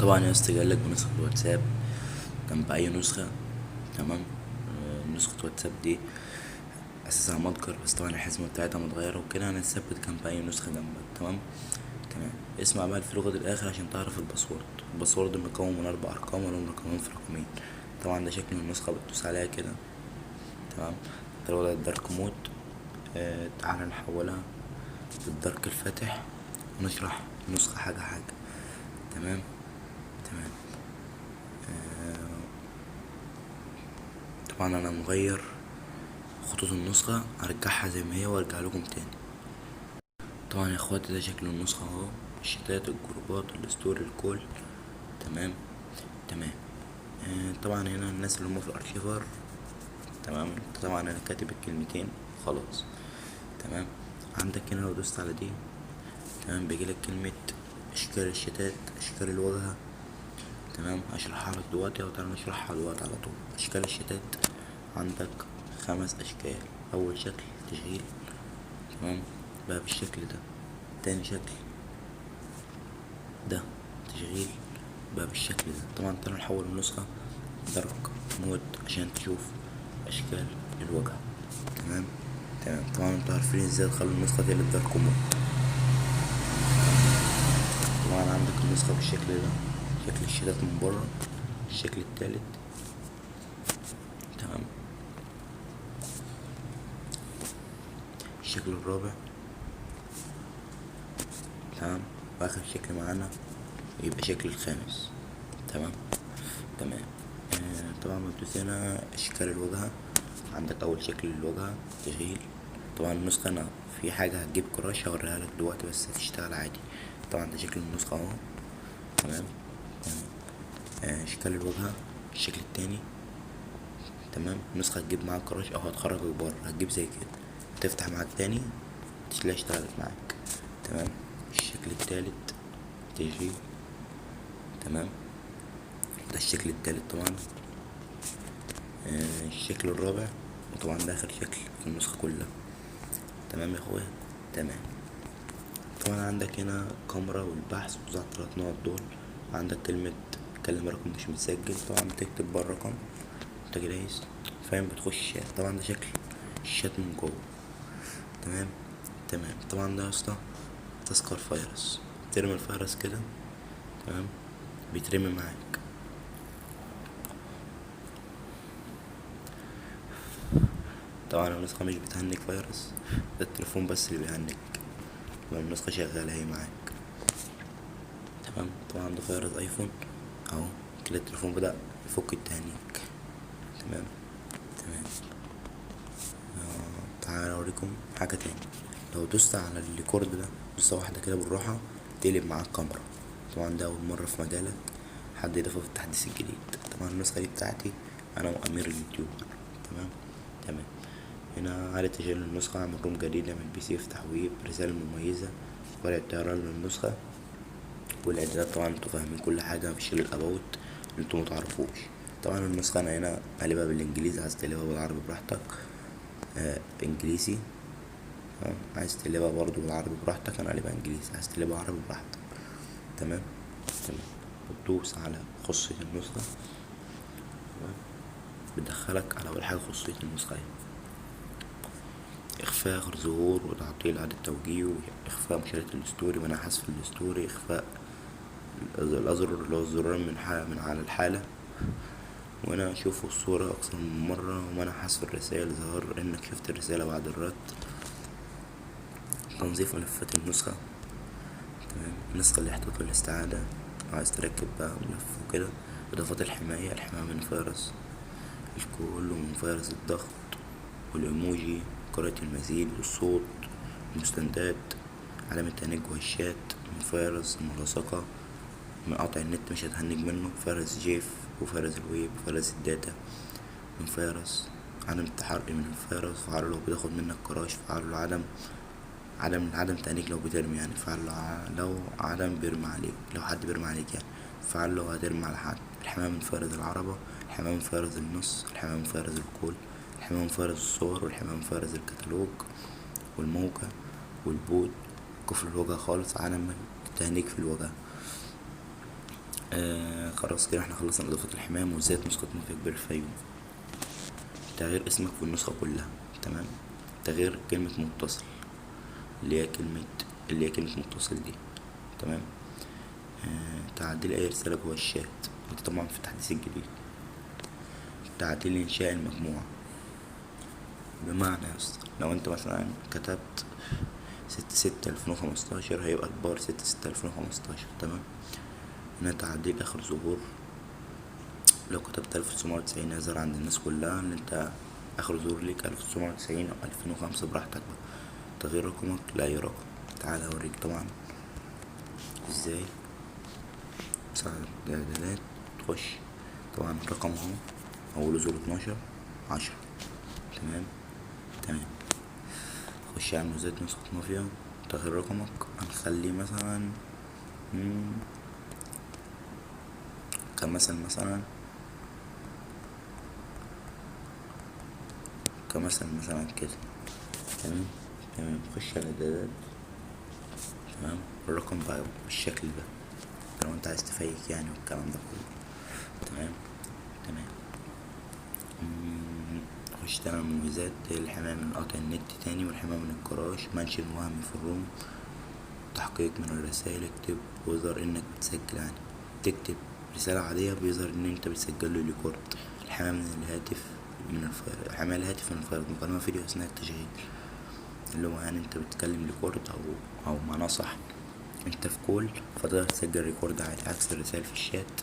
طبعا يا اسطى جايلك بنسخة واتساب جنب أي نسخة. تمام. نسخة واتساب دي أساسها متجر، بس طبعا الحزمة بتاعتها متغيرة وكده هنثبت جنب أي نسخة جنبك. تمام. تمام. اسمع بقى في لغة الآخر عشان تعرف الباسورد. الباسورد مكون من 4 أرقام ولهم رقمين في رقمين. طبعا ده شكل النسخة بتدوس عليها كده. تمام. تروح الدارك مود. تعالى نحولها للدارك الفاتح ونشرح النسخة حاجة حاجة. تمام. تمام. طبعا انا مغير خطوط النسخة، هرجعها زي ما هي وارجع لكم تاني. طبعا يا اخواتي ده شكل النسخة اهو، الشتات الجروبات الستوري الكل. تمام. تمام. طبعا هنا الناس اللي هم في الارشيفر. تمام. طبعا انا كاتب الكلمتين خلاص. تمام. عندك هنا لو دوست على دي، تمام، بيجيلك كلمة اشكال الشتات، اشكال الواجهة. تمام. هشرحها لك دلوقتي، او تعالى نشرحها دلوقتي على طول. اشكال الشتات عندك 5 اشكال. اول شكل تشغيل، تمام، بقى بالشكل ده. تاني شكل ده تشغيل بقى بالشكل ده. طبعا تعالى نحول النسخة دارك مود عشان تشوف اشكال الواجهة. تمام. تمام. طبعا انتوا عارفين ازاي تخلوا النسخة دي للدارك مود. طبعا عندك النسخة بالشكل ده، شكل الشتات من بره. الشكل التالت. تمام. الشكل الرابع. تمام. واخر شكل معانا يبقى شكل الخامس. تمام. تمام. طبعا بتدوس هنا اشكال الواجهة. عندك اول شكل للواجهة تشغيل. طبعا النسخة انا في حاجة هتجيب كراش هوريها لك دلوقتي بس هتشتغل عادي. طبعا ده شكل النسخة اهو. تمام. تمام. اشكال الواجهة الشكل التاني. تمام. النسخة هتجيب معاك كراش او هتخرجك بره، هتجيب زي كده، تفتح معاك تاني تلاقيها اشتغلت معاك. تمام. الشكل التالت تشغيل. تمام. ده الشكل التالت طبعا. الشكل الرابع، وطبعا ده اخر شكل في النسخة كلها. تمام يا اخويا. تمام. طبعا عندك هنا كاميرا والبحث وزع 3 نقط دول. عندك كلمة كلم رقم مش متسجل، طبعا بتكتب بره رقم انت جايز فاهم، بتخش الشات. طبعا ده شكل الشات من جوه. تمام. تمام. طبعا ده يا اسطى تذكر فيروس، ترمي الفيروس كده. تمام. بيترمي معاك. طبعا النسخة مش بتهنج فيروس، ده التليفون بس اللي بيهنج، والنسخة شغالة اهي معاك. تمام. طبعا ده فيروس ايفون اهو، كده التليفون بدأ يفك التهنيج. تمام. تمام. تعالى اوريكم حاجة تاني. لو دوست على الريكورد ده دوسة واحدة كده بالراحة تقلب معاك كاميرا. طبعا ده اول مرة في مجالك حد يضيفه في التحديث الجديد. طبعا النسخة دي بتاعتي انا وامير اليوتيوبر. تمام. تمام. هنا على تسجيل النسخة، اعمل روم جديدة من البي سي، افتح ويب، رسالة مميزة، ورقة طيران للنسخة، والاعدادات. طبعا انتوا فاهمين كل حاجة، مفيش غير الاباوت اللي انتوا متعرفوش. طبعا النسخة انا هنا قلبها بالانجليزي، عايز تقلبها بالعربي براحتك. انجليزي. تمام. عايز تقلبها برضو بالعربي براحتك، انا قلبها انجليزي، عايز تقلبها عربي براحتك. تمام. تمام. بتدوس على خاصية النسخة. تمام. بتدخلك على اول حاجة خاصية النسخة اهي. اخفاء غير ظهور وتعطيل اعادة توجيه، اخفاء مشاهدة الستوري، منع حذف الستوري، اخفاء الازرار اللي هو الزرار من على الحالة، وانا اشوف الصورة اكثر من مرة، ومنع حذف الرسائل، ظهر انك شفت الرسالة بعد الرد. تنظيف ملفات النسخة. تمام. النسخة الاحتياطي والاستعادة، لو عايز تركب بقى ملف وكده. اضافات الحماية، الحماية من فيروس الكول ومن فيروس الضغط والايموجي، قراءة المزيد والصوت، المستندات، علامة تهنيج وهشات، من فيروس الملاصقة، من قطع النت مش هتهنج منه، فيروس جيف وفيروس الويب وفيروس الداتا، من فيروس عدم التحري من الفيروس، فعله لو بتاخد منك كراش، فعله عدم تهنيج لو بترمي يعني، فعله لو عدم بيرمي عليك، لو حد بيرمي عليك يعني، فعله لو هترمي على حد. الحماية من فيروس العربة، الحماية من فيروس النص، الحماية من فيروس الكول، الحماية من فيروس الصور، والحماية من فيروس الكتالوج والموقع والبود. قفل الواجهة خالص، عدم التهنيج في الواجهة. خلاص كده احنا خلصنا اضافة الحماية. مميزات نسخة موفيق بالفيوم: تغيير اسمك في النسخة كلها، تمام. تغيير كلمة متصل، اللي هي كلمة متصل دي، تمام. تعديل اي رسالة جوه الشات، ودي طبعا في التحديث الجديد. تعديل انشاء المجموعة، بمعنى يا اسطى لو انت مثلا كتبت 6/6/2015 هيبقى البار 6/6/2015، تمام. هنا تعديل اخر ظهور، لو كتبت 1990 يظهر عند الناس كلها ان انت اخر ظهور ليك 1990 او 2005، براحتك بقى. تغيير رقمك لأي رقم، تعالى اوريك طبعا ازاي. مساعدة اعدادات، تخش طبعا الرقم اهو، اوله 012/10، تمام. تمام، خش على ميزات نسخة مافيا. تغيير رقمك هنخليه مثلا مثلا مثلا كده، تمام. تمام، خش على الاعدادات، تمام. الرقم بقى بالشكل ده لو انت عايز تفيك يعني والكلام ده كله، تمام. تمام. خش تاني على المميزات: الحماية من قطع النت تاني، والحماية من الكراش، منشن وهمي في الروم، تحقيق من الرسائل. اكتب ويظهر انك بتسجل، يعني تكتب رسالة عادية بيظهر ان انت بتسجل له ريكورد. الحماية من الهاتف حماية الهاتف من الفيروس، مكالمة فيديو اثناء التشغيل، اللي هو يعني انت بتتكلم ريكورد او معناه صح، انت في كول فتقدر تسجل ريكورد عادي، عكس الرسائل في الشات،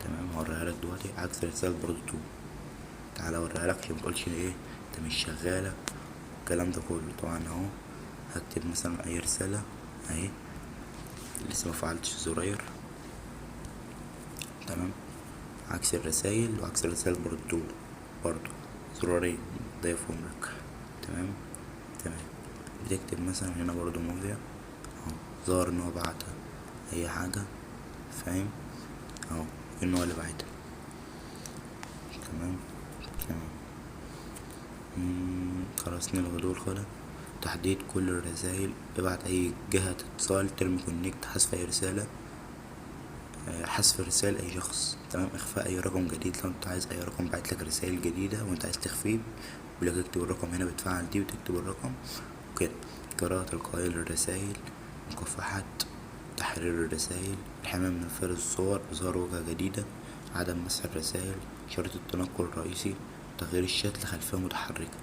تمام. هوريها لك دلوقتي عكس الرسائل برضو تو. تعالى اوريها لك عشان متقولش ايه انت مش شغالة الكلام ده كله. طبعا اهو هكتب مثلا اي رسالة اهي، لسه مفعلتش الزراير، تمام. عكس الرسايل، وعكس الرسايل برضو زرارين ضايفهم لك، تمام. تمام، بتكتب مثلا هنا برضو موفيا اهو، ظهر ان هو بعتها اي حاجة، فاهم اهو ان هو اللي بعتها، تمام. تمام. خلاص نلغي دول خالص. تحديد كل الرسائل: ابعت اي جهة اتصال، ترمي كونكت، حذف اي رسالة، حذف رسائل اي شخص، تمام. اخفاء اي رقم جديد، لو انت عايز اي رقم بعتلك رسائل جديدة وانت عايز تخفيه بيقولك اكتب الرقم هنا، بتفعل دي وتكتب الرقم وكده. قراءة تلقائية للرسائل، مكافحات تحرير الرسائل، الحماية من فرز الصور، إظهار وجهة جديدة، عدم مسح الرسائل، شريط التنقل الرئيسي، تغيير الشات لخلفية متحركة.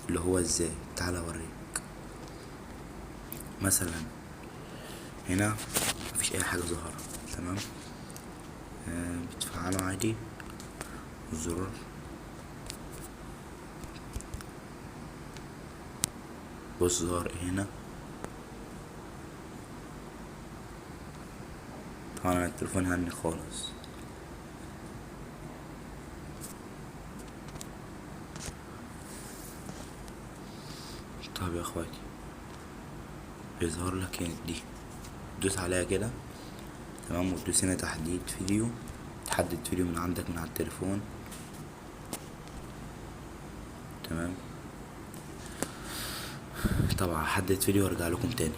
اللي هو ازاي؟ تعالى اوريك. مثلا هنا مفيش اي حاجة ظهر، تمام. بتفعله عادي، الزرار بص ظهر هنا. طبعا انا التليفون هني خالص، طب يا اخواتي بيظهر لك هنا دي، دوس عليها كده، تمام. وتدوس هنا تحديد فيديو، تحدد فيديو من عندك من على التليفون، تمام. طبعا هحدد فيديو وارجع لكم تاني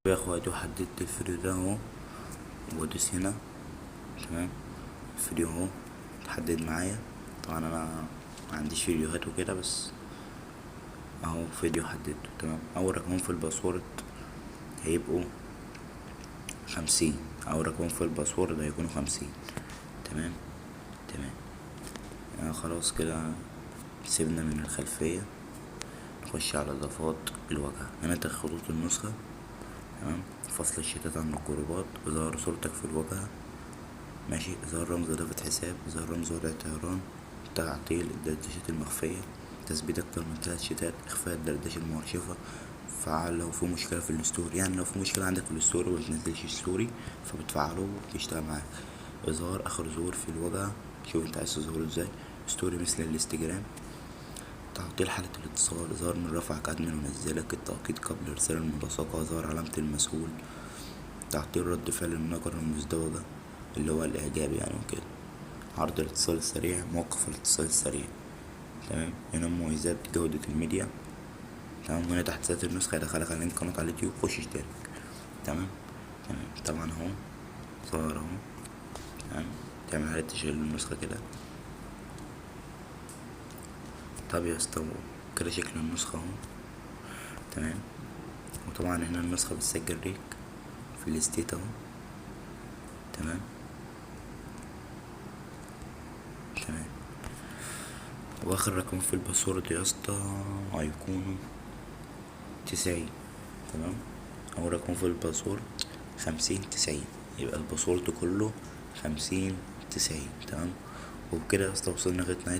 يا اخواتي. وحددت الفيديو ده اهو، وادوس هنا، تمام. الفيديو اهو اتحدد معايا. طبعا انا معنديش فيديوهات وكده، بس اهو فيديو حددته، تمام. اول رقمين في الباسورد هيبقوا 50، اول رقمين في الباسورد هيكونوا 50، تمام. تمام. خلاص كده سيبنا من الخلفية، نخش على اضافات الواجهة. هنا خطوط النسخة، تمام. فصل الشتات عن الجروبات، اظهار صورتك في الواجهة، ماشي. اظهار رمز اضافة حساب، اظهار رمز وضع طيران، تعطيل الدردشات المخفية، تثبيت اكتر من 3 شتات، اخفاء الدردشة المؤرشفة، فعل لو في مشكلة في الستوري، يعني لو في مشكلة عندك في الستوري ومتنزلش ستوري فبتفعله وبيشتغل معاك. اظهار اخر ظهور في الواجهة، شوف انت عايز تظهره ازاي، ستوري مثل الانستجرام. تعطيل حالة الاتصال، اظهار من رفعك ادمن ونزلك، التوقيت قبل ارسال الملصقة، اظهار علامة المسؤول، تعطيل رد فعل النقر المزدوجة اللي هو الاعجاب يعني وكده، عرض الاتصال السريع، موقف الاتصال السريع، تمام. هنا مميزات جودة الميديا، تمام. هنا تحديثات النسخة يدخلك على لينك قناة على اليوتيوب، خش اشترك، تمام. تمام. طبعا اهو ظهر اهو. تمام، تعمل عليه تشغيل النسخة كده. طب يا اسطى، كده شكل النسخة اهو. تمام، وطبعا هنا النسخة بتسجل ريك في الستيت اهو. تمام. تمام، واخر رقم في الباسورد يا اسطى هيكونوا 90. تمام، اول رقم في الباسورد 50 90، يبقى الباسورد كله 50 90. تمام، وبكده يا اسطى وصلنا لغاية نهاية